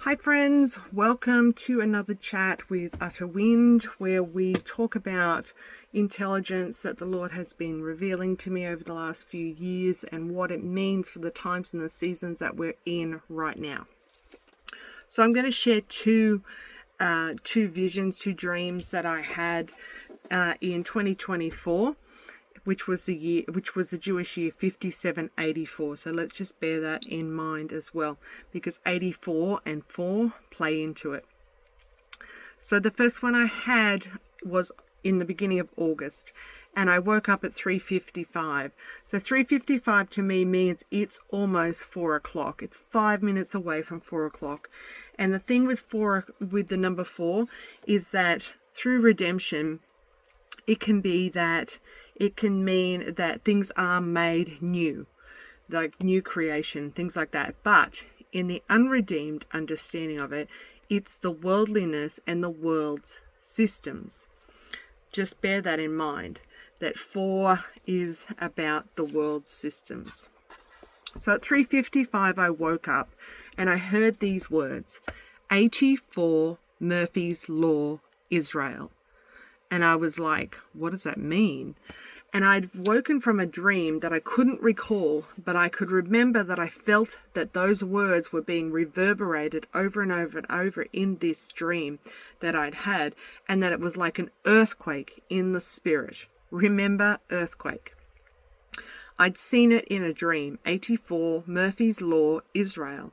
Hi friends, welcome to another chat with Utter Wind, where we talk about intelligence that the Lord has been revealing to me over the last few years and what it means for the times and the seasons that we're in right now. So I'm going to share two visions, two dreams that I had in 2024. Which was the Jewish year 5784. So let's just bear that in mind as well, because 84 and 4 play into it. So the first one I had was in the beginning of August, and I woke up at 3:55. So 3:55 to me means it's almost 4 o'clock. It's 5 minutes away from 4 o'clock. And the thing with the number 4 is that through redemption, it can mean that things are made new, like new creation, things like that. But in the unredeemed understanding of it, it's the worldliness and the world's systems. Just bear that in mind, that 4 is about the world's systems. So at 3:55 I woke up and I heard these words, 84 Murphy's Law, Israel. And I was like, what does that mean? And I'd woken from a dream that I couldn't recall, but I could remember that I felt that those words were being reverberated over and over and over in this dream that I'd had, and that it was like an earthquake in the spirit. Remember, earthquake. I'd seen it in a dream, 84, Murphy's Law, Israel.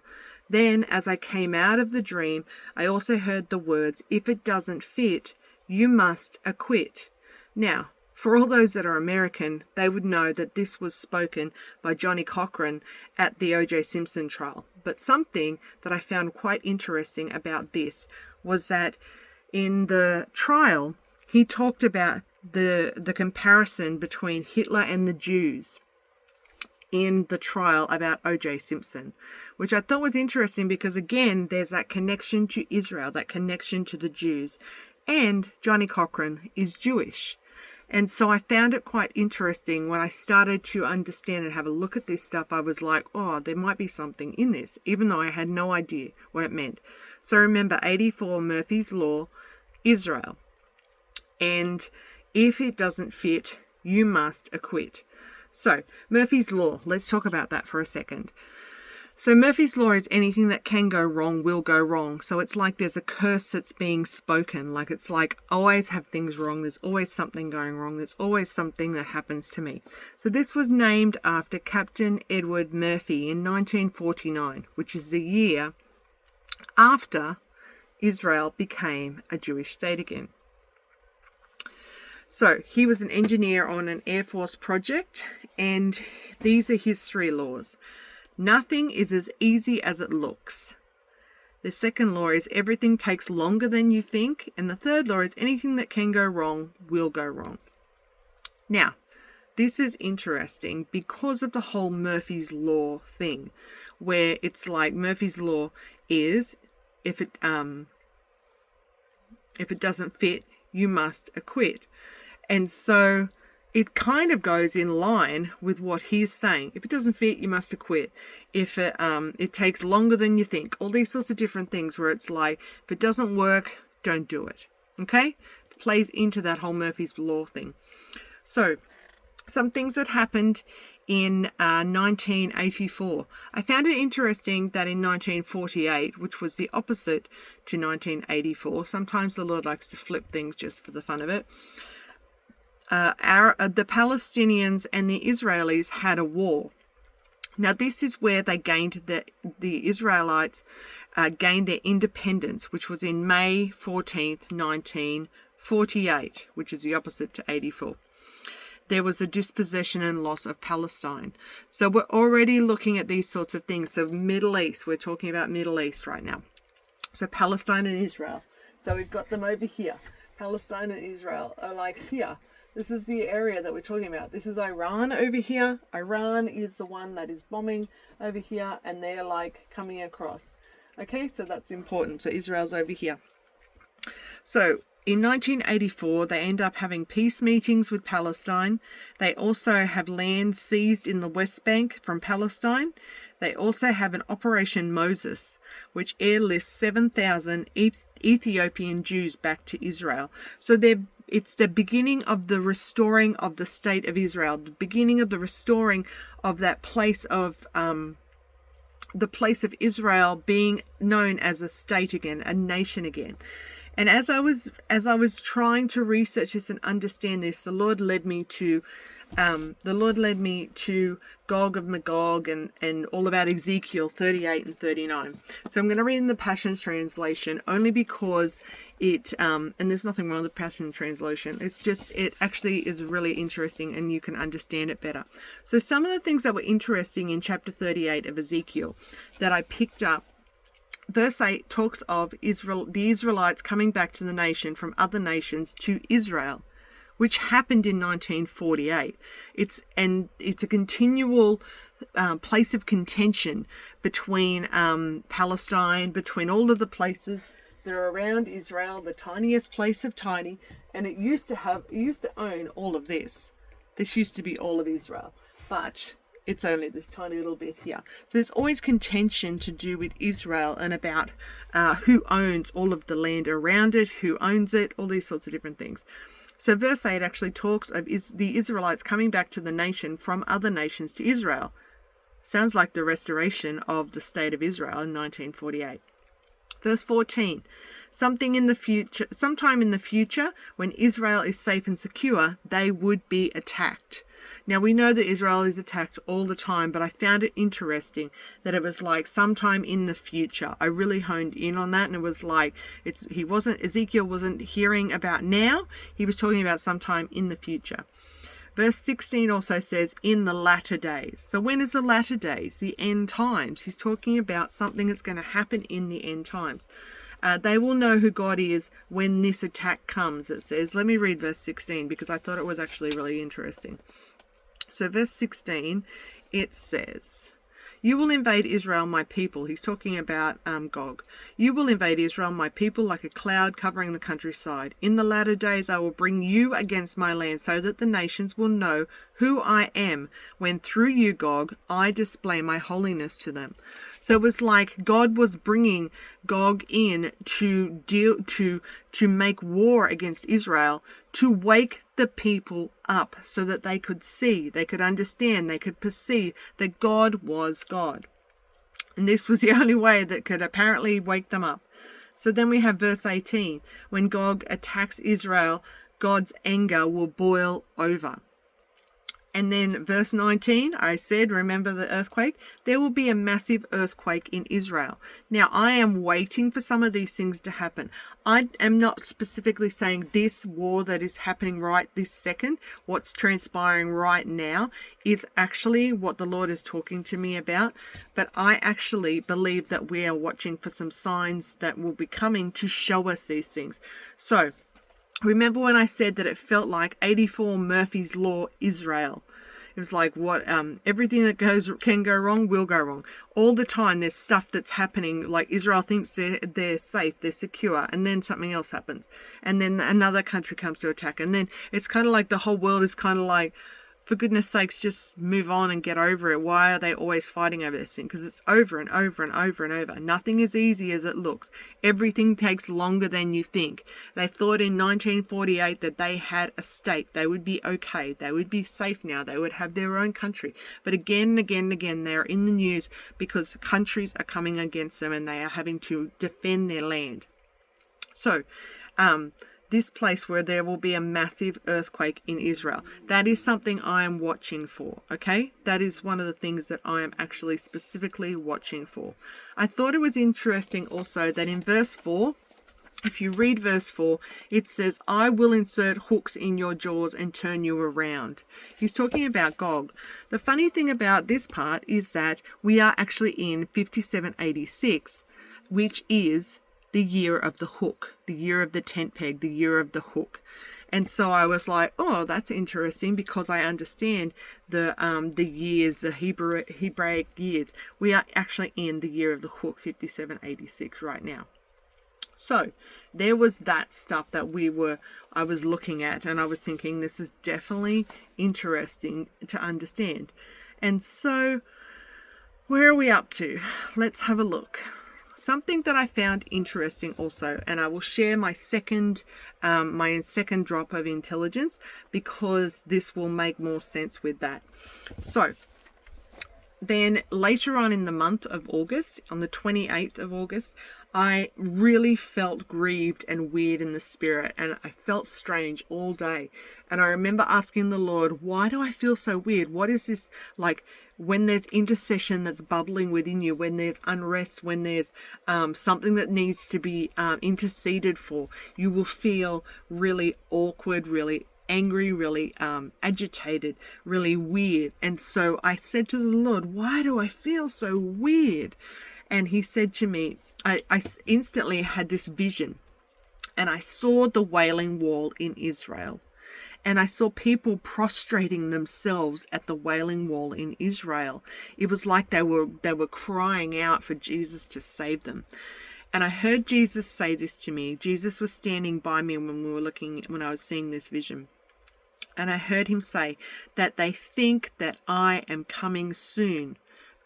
Then, as I came out of the dream, I also heard the words, if it doesn't fit, you must acquit. Now, for all those that are American, they would know that this was spoken by Johnny Cochran at the O.J. Simpson trial. But something that I found quite interesting about this was that in the trial, he talked about the comparison between Hitler and the Jews in the trial about O.J. Simpson, which I thought was interesting because, again, there's that connection to Israel, that connection to the Jews. And Johnny Cochran is Jewish. And so I found it quite interesting when I started to understand and have a look at this stuff. I was like, oh, there might be something in this, even though I had no idea what it meant. So remember, 84 Murphy's Law, Israel. And if it doesn't fit, you must acquit. So Murphy's Law, let's talk about that for a second. So Murphy's Law is anything that can go wrong will go wrong. So it's like there's a curse that's being spoken. Like it's like always have things wrong. There's always something going wrong. There's always something that happens to me. So this was named after Captain Edward Murphy in 1949, which is the year after Israel became a Jewish state again. So he was an engineer on an Air Force project, and these are his 3 laws. Nothing is as easy as it looks. The second law is everything takes longer than you think. And the third law is anything that can go wrong will go wrong. Now, this is interesting because of the whole Murphy's Law thing, where it's like Murphy's Law is if it doesn't fit, you must acquit. And so it kind of goes in line with what he's saying. If it doesn't fit, you must acquit. If it takes longer than you think. All these sorts of different things where it's like, if it doesn't work, don't do it. Okay? It plays into that whole Murphy's Law thing. So, some things that happened in 1984. I found it interesting that in 1948, which was the opposite to 1984, sometimes the Lord likes to flip things just for the fun of it, the Palestinians and the Israelis had a war. Now this is where they gained the Israelites gained their independence, which was in May 14th, 1948, which is the opposite to 84. There was a dispossession and loss of Palestine. So we're already looking at these sorts of things. So Middle East, we're talking about Middle East right now. So Palestine and Israel. So we've got them over here. Palestine and Israel are like here. This is the area that we're talking about. This is Iran over here. Iran is the one that is bombing over here, and they're like coming across. Okay, so that's important. So Israel's over here. So in 1984, they end up having peace meetings with Palestine. They also have land seized in the West Bank from Palestine. They also have an Operation Moses, which airlifts 7,000 Ethiopian Jews back to Israel. So it's the beginning of the restoring of the state of Israel, the beginning of the restoring of that place of the place of Israel being known as a state again, a nation again. And as I was trying to research this and understand this, the Lord led me to Gog of Magog and all about Ezekiel 38 and 39. So I'm going to read in the Passion Translation only because it, and there's nothing wrong with the Passion Translation. It's just, it actually is really interesting and you can understand it better. So some of the things that were interesting in chapter 38 of Ezekiel that I picked up. Verse 8 talks of the Israelites coming back to the nation from other nations to Israel, which happened in 1948. It's a continual place of contention between Palestine, between all of the places that are around Israel, the tiniest place of tiny, and it used to own all of this. This used to be all of Israel, but it's only this tiny little bit here. So there's always contention to do with Israel and about who owns all of the land around it, who owns it, all these sorts of different things. So verse 8 actually talks of the Israelites coming back to the nation from other nations to Israel. Sounds like the restoration of the state of Israel in 1948. Verse 14, sometime in the future, when Israel is safe and secure, they would be attacked. Now, we know that Israel is attacked all the time, but I found it interesting that it was like sometime in the future. I really honed in on that, and it was like Ezekiel wasn't hearing about now. He was talking about sometime in the future. Verse 16 also says, in the latter days. So when is the latter days? The end times. He's talking about something that's going to happen in the end times. They will know who God is when this attack comes, it says. Let me read verse 16 because I thought it was actually really interesting. So verse 16, it says, you will invade Israel, my people. He's talking about Gog. You will invade Israel, my people, like a cloud covering the countryside. In the latter days I will bring you against my land so that the nations will know who I am when through you, Gog, I display my holiness to them. So it was like God was bringing Gog in to make war against Israel, to wake the people up so that they could see, they could understand, they could perceive that God was God. And this was the only way that could apparently wake them up. So then we have verse 18. When Gog attacks Israel, God's anger will boil over. And then verse 19, I said, remember the earthquake? There will be a massive earthquake in Israel. Now, I am waiting for some of these things to happen. I am not specifically saying this war that is happening right this second, what's transpiring right now, is actually what the Lord is talking to me about. But I actually believe that we are watching for some signs that will be coming to show us these things. So, remember when I said that it felt like 84 Murphy's Law Israel? It was like everything that can go wrong will go wrong. All the time there's stuff that's happening, like Israel thinks they're safe, they're secure, and then something else happens. And then another country comes to attack. And then it's kind of like the whole world is kind of like, for goodness sakes, just move on and get over it. Why are they always fighting over this thing? Because it's over and over and over and over. Nothing is easy as it looks. Everything takes longer than you think. They thought in 1948 that they had a state. They would be okay. They would be safe now. They would have their own country. But again and again and again, they are in the news because countries are coming against them and they are having to defend their land. So, this place where there will be a massive earthquake in Israel. That is something I am watching for, okay? That is one of the things that I am actually specifically watching for. I thought it was interesting also that in verse 4, if you read verse 4, it says, I will insert hooks in your jaws and turn you around. He's talking about Gog. The funny thing about this part is that we are actually in 5786, which is the year of the hook, the year of the tent peg, the year of the hook. And so I was like, oh, that's interesting because I understand the years, the Hebraic years. We are actually in the year of the hook, 5786 right now. So there was that stuff that I was looking at and I was thinking this is definitely interesting to understand. And so Where are we up to? Let's have a look. Something that I found interesting also, and I will share my second drop of intelligence, because this will make more sense with that. So then later on in the month of August, on the 28th of August, I really felt grieved and weird in the spirit, and I felt strange all day. And I remember asking the Lord, why do I feel so weird? What is this like? When there's intercession that's bubbling within you, when there's unrest, when there's something that needs to be interceded for, you will feel really awkward, really angry, really agitated, really weird. And so I said to the Lord, why do I feel so weird? And he said to me, I instantly had this vision, and I saw the Wailing Wall in Israel. And I saw people prostrating themselves at the Wailing Wall in Israel. It was like they were crying out for Jesus to save them. And I heard Jesus say this to me. Jesus was standing by me when I was seeing this vision. And I heard him say that they think that I am coming soon,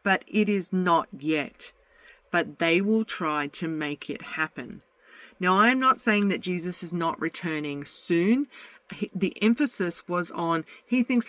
but it is not yet. But they will try to make it happen. Now, I am not saying that Jesus is not returning soon. The emphasis was on, they think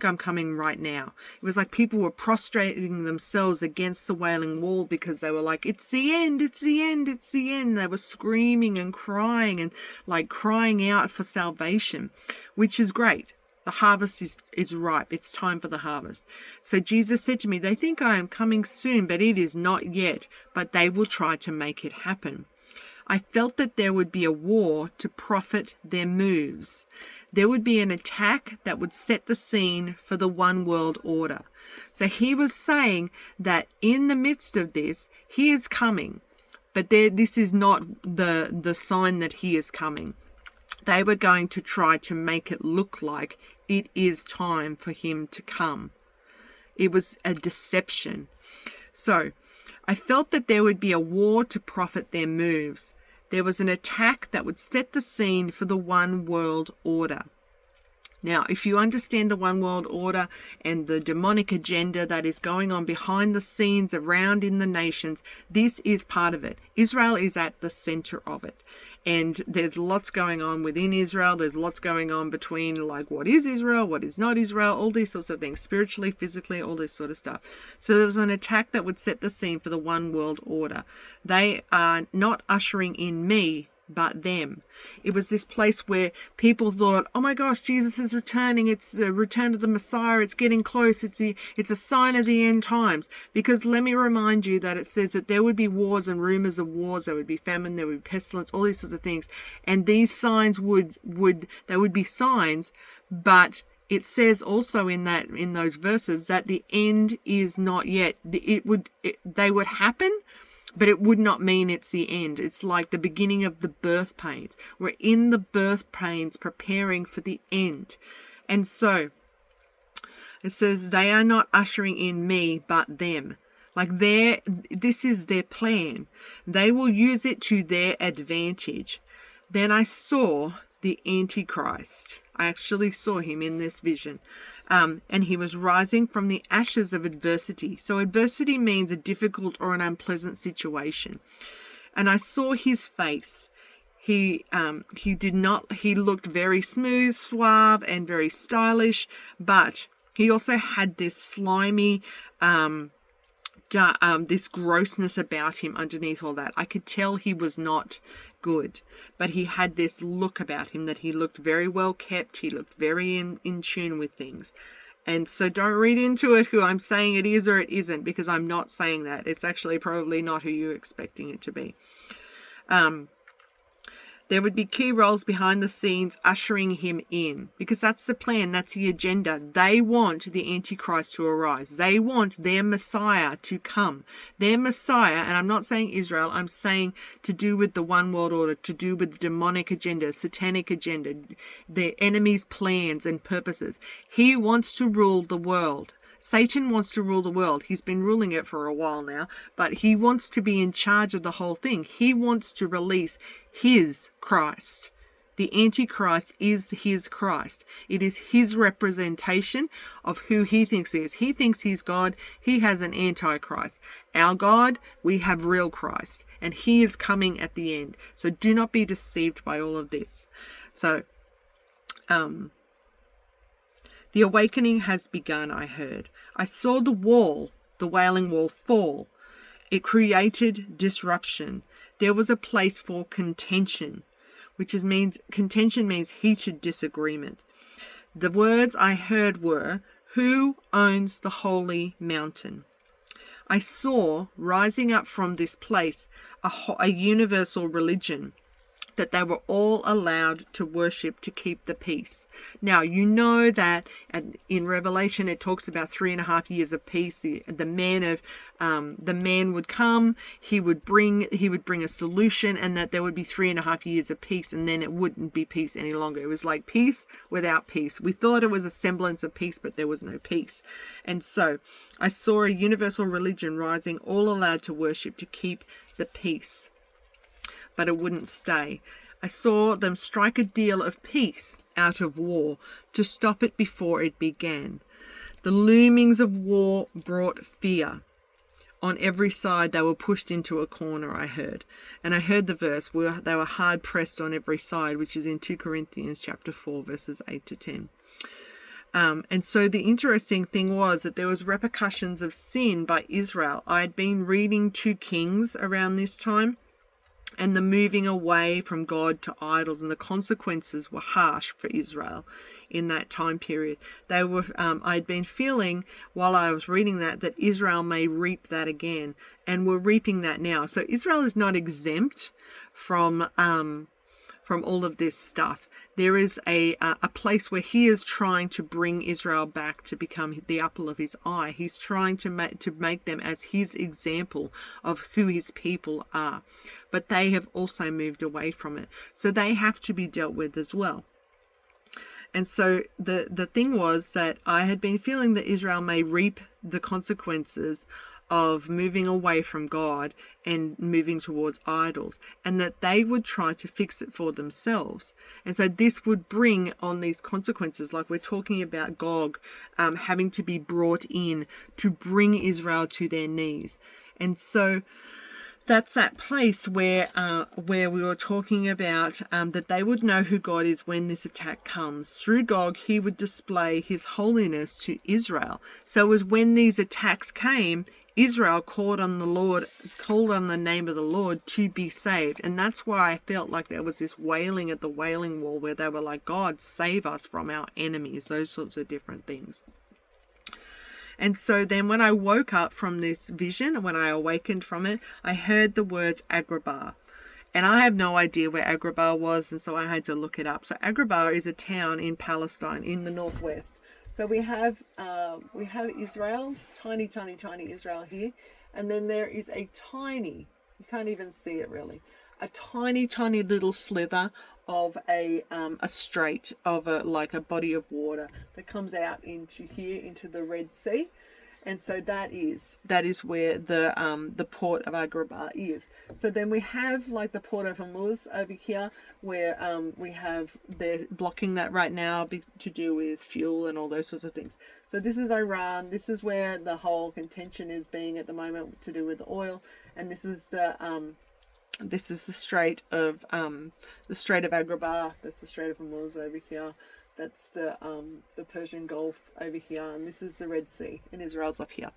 I'm coming right now. It was like people were prostrating themselves against the Wailing Wall because they were like, it's the end, it's the end, it's the end. They were screaming and crying and like crying out for salvation, which is great. The harvest is ripe. It's time for the harvest. So Jesus said to me, they think I am coming soon, but it is not yet, but they will try to make it happen. I felt that there would be a war to profit their moves. There would be an attack that would set the scene for the one world order. So he was saying that in the midst of this, he is coming, but this is not the sign that he is coming. They were going to try to make it look like it is time for him to come. It was a deception. So I felt that there would be a war to profit their moves. There was an attack that would set the scene for the one world order. Now, if you understand the one world order and the demonic agenda that is going on behind the scenes around in the nations, this is part of it. Israel is at the center of it. And there's lots going on within Israel. There's lots going on between like what is Israel, what is not Israel, all these sorts of things, spiritually, physically, all this sort of stuff. So there was an attack that would set the scene for the one world order. They are not ushering in me, but them. It was this place where people thought, oh my gosh, Jesus is returning. It's the return of the Messiah. It's getting close. It's a sign of the end times. Because let me remind you that it says that there would be wars and rumors of wars. There would be famine. There would be pestilence, all these sorts of things. And these signs would be signs, but it says also in those verses that the end is not yet. They would happen, but it would not mean it's the end. It's like the beginning of the birth pains. We're in the birth pains preparing for the end. And so it says they are not ushering in me, but them. Like this is their plan. They will use it to their advantage. Then I saw the Antichrist. I actually saw him in this vision. And he was rising from the ashes of adversity. So adversity means a difficult or an unpleasant situation. And I saw his face. He looked very smooth, suave, and very stylish, but he also had this slimy, this grossness about him underneath all that. I could tell he was not good, but he had this look about him that he looked very well kept. He looked very in tune with things. And so don't read into it who I'm saying it is or it isn't, because I'm not saying that. It's actually probably not who you're expecting it to be. There would be key roles behind the scenes ushering him in, because that's the plan, that's the agenda. They want the Antichrist to arise. They want their Messiah to come. Their Messiah, and I'm not saying Israel, I'm saying to do with the one world order, to do with the demonic agenda, satanic agenda, the enemy's plans and purposes. He wants to rule the world. Satan wants to rule the world. He's been ruling it for a while now, but he wants to be in charge of the whole thing. He wants to release his Christ. The Antichrist is his Christ. It is his representation of who he thinks he is. He thinks he's God. He has an Antichrist. Our God, we have real Christ. And he is coming at the end. So do not be deceived by all of this. So, the awakening has begun, I heard. I saw the Wailing Wall, fall. It created disruption. There was a place for contention, contention means heated disagreement. The words I heard were, "Who owns the holy mountain?" I saw rising up from this place a universal religion, that they were all allowed to worship to keep the peace. Now, you know that in Revelation it talks about 3.5 years of peace. The man would come, he would bring a solution, and that there would be 3.5 years of peace, and then it wouldn't be peace any longer. It was like peace without peace. We thought it was a semblance of peace, but there was no peace. And so I saw a universal religion rising, all allowed to worship to keep the peace. But it wouldn't stay. I saw them strike a deal of peace out of war to stop it before it began. The loomings of war brought fear. On every side they were pushed into a corner, I heard. And I heard the verse where they were hard pressed on every side, which is in 2 Corinthians chapter 4, verses 8 to 10. And so the interesting thing was that there was repercussions of sin by Israel. I had been reading 2 Kings around this time, and the moving away from God to idols, and the consequences were harsh for Israel in that time period. They were, I'd been feeling while I was reading that Israel may reap that again, and we're reaping that now. So Israel is not exempt from all of this stuff. There is a place where he is trying to bring Israel back to become the apple of his eye. He's trying to make them as his example of who his people are. But they have also moved away from it. So they have to be dealt with as well. And so the thing was that I had been feeling that Israel may reap the consequences of moving away from God and moving towards idols, and that they would try to fix it for themselves. And so this would bring on these consequences, like we're talking about Gog having to be brought in to bring Israel to their knees. And so that's that place where we were talking about that they would know who God is when this attack comes. Through Gog, he would display his holiness to Israel. So it was when these attacks came, Israel called on the name of the Lord to be saved. And that's why I felt like there was this wailing at the Wailing Wall, where they were like, God, save us from our enemies, those sorts of different things. And so then when I woke up from this vision, when I awakened from it, I heard the words Agrabah. And I have no idea where Agrabah was, and so I had to look it up. So Agrabah is a town in Palestine, in the northwest. So we have Israel, tiny Israel here, and then there is a tiny, you can't even see it really, a tiny little slither of a strait of like a body of water that comes out into the Red Sea. And so that is where the port of Agrabah is. So then we have like the port of Hormuz over here, where they're blocking that right now to do with fuel and all those sorts of things. So this is Iran. This is where the whole contention is being at the moment to do with the oil, and this is the Strait of Agrabah. That's the Strait of Hormuz over here. That's the Persian Gulf over here, and this is the Red Sea, and Israel's up here.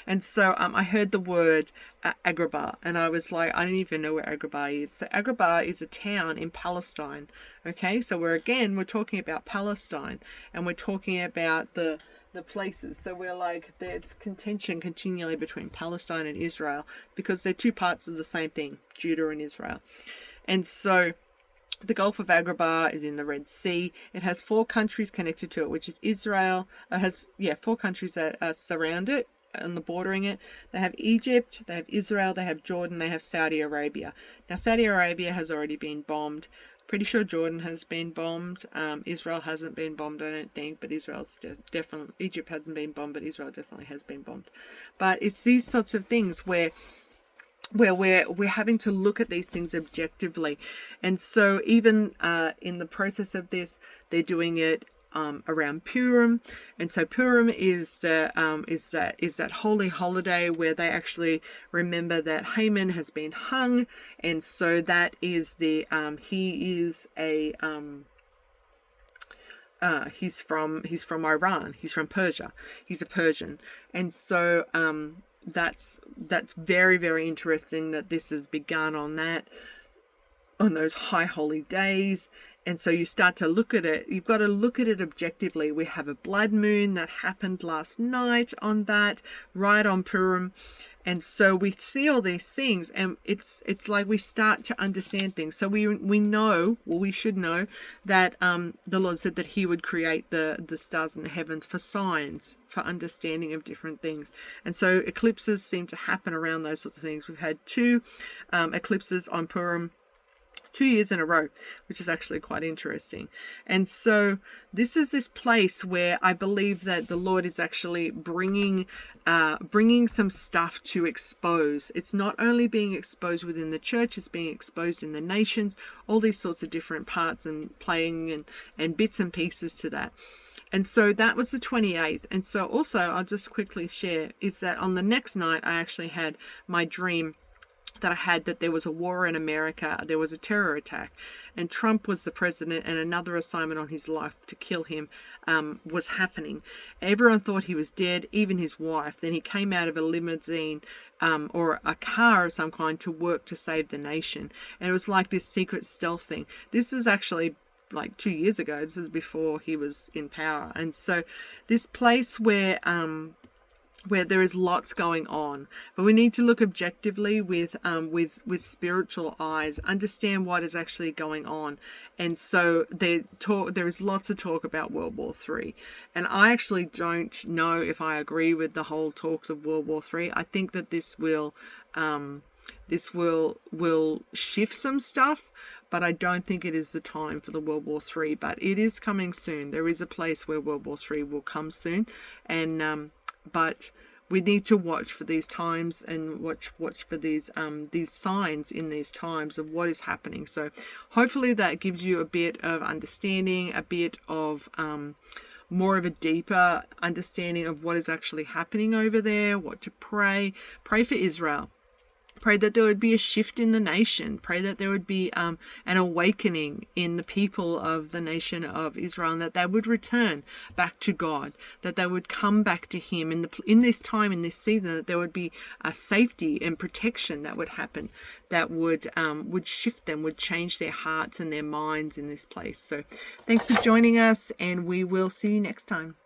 And so I heard the word Agrabah, and I was like, I don't even know where Agrabah is. So Agrabah is a town in Palestine. Okay, so we're talking about Palestine, and we're talking about the places. So we're like, there's contention continually between Palestine and Israel, because they're two parts of the same thing, Judah and Israel. And so the Gulf of Agrabah is in the Red Sea. It has 4 countries connected to it, which is Israel. It has 4 countries that surround it and the bordering it. They have Egypt, they have Israel, they have Jordan, they have Saudi Arabia. Now Saudi Arabia has already been bombed. Pretty sure Jordan has been bombed. Israel hasn't been bombed, I don't think, but Israel's definitely, Egypt hasn't been bombed, but Israel definitely has been bombed. But it's these sorts of things where where we're having to look at these things objectively. And so even in the process of this, they're doing it around Purim. And so Purim is that holy holiday where they actually remember that Haman has been hung. And so that is the he is a he's from Iran. He's from Persia. He's a Persian. And so that's very, very interesting that this has begun on those high holy days. And so you start to look at it. You've got to look at it objectively. We have a blood moon that happened last night on that, right on Purim. And so we see all these things, and it's like we start to understand things. So we know, well, we should know that the Lord said that he would create the stars in the heavens for signs, for understanding of different things. And so eclipses seem to happen around those sorts of things. We've had 2 eclipses on Purim 2 years in a row, which is actually quite interesting. And so this is this place where I believe that the Lord is actually bringing some stuff to expose. It's not only being exposed within the church, it's being exposed in the nations, all these sorts of different parts and playing and bits and pieces to that. And so that was the 28th. And so also I'll just quickly share is that on the next night, I actually had my dream that I had that there was a war in America, there was a terror attack, and Trump was the president, and another assignment on his life to kill him was happening. Everyone thought he was dead, even his wife. Then he came out of a limousine or a car of some kind to work to save the nation. And it was like this secret stealth thing. This is actually like 2 years ago. This is before he was in power. And so this place where there is lots going on, but we need to look objectively with spiritual eyes, understand what is actually going on. And so there is lots of talk about World War III, and I actually don't know if I agree with the whole talks of World War III. I think that this will shift some stuff, but I don't think it is the time for the World War III. But it is coming soon. There is a place where World War III will come soon, and but we need to watch for these times and watch for these signs in these times of what is happening. So hopefully that gives you a bit of understanding, a bit of more of a deeper understanding of what is actually happening over there, what to pray. Pray for Israel. Pray that there would be a shift in the nation. Pray that there would be an awakening in the people of the nation of Israel, and that they would return back to God, that they would come back to Him in this time, in this season, that there would be a safety and protection that would happen, that would shift them, would change their hearts and their minds in this place. So thanks for joining us, and we will see you next time.